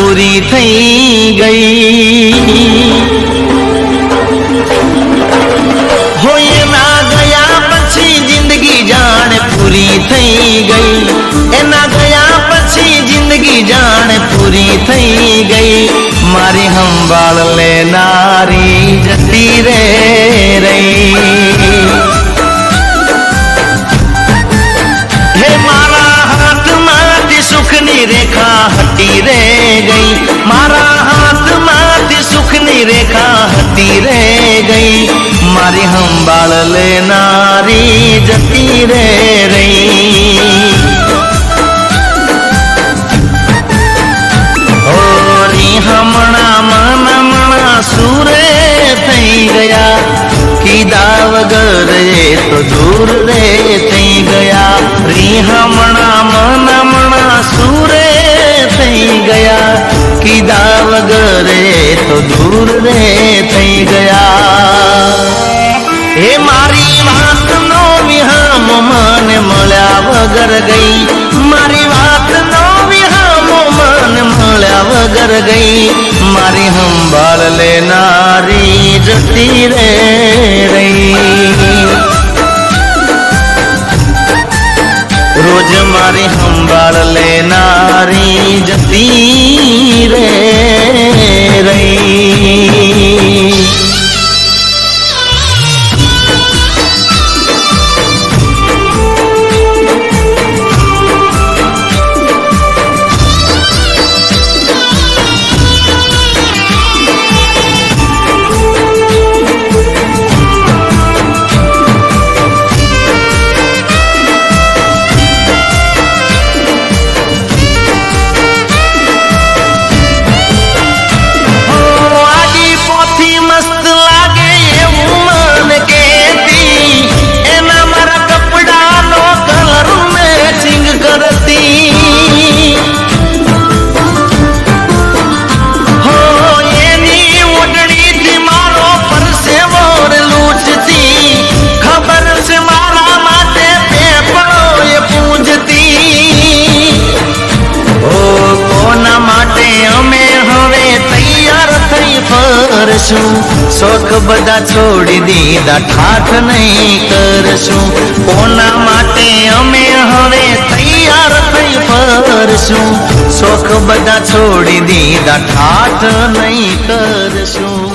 પૂરી થઈ ગઈ। હોય ના ગયા પછી જિંદગી જાણે પૂરી થઈ ગઈ। એના ગયા પછી જિંદગી જાણે પૂરી થઈ ગઈ। મારી સંભાળ લેનારી જતી રે રહી। હે મારા હાથમાંથી સુખની રેખા હટી રે ગઈ। મારા હાથમાંથી સુખની રેખા હટી રે ગઈ। મારી સંભાળ લેનારી જતી રે રહી। હમણાં સુરે થઈ ગયા। કીધા વગર એ તો દૂર રે થઈ ગયા। હમણાં સુરે થઈ ગયા। કીધા વગર એ તો દૂર રે થઈ ગયા। હે મારી વાતનો વિહામો મને મળ્યા વગર ગઈ। મારી વાતનો વિહામો મને મળ્યા વગર ગઈ। મારી સંભાળ લેનારી જતી રે રહી। રોજ મારી સંભાળ લેનારી જતી રે રહી। શોખ બધા છોડી દીધા ઠાઠ નહીં કરશું। કોના માટે અમે હવે તૈયાર થઈ ફરશું। શોખ બધા છોડી દીધા ઠાઠ નહીં કરશું।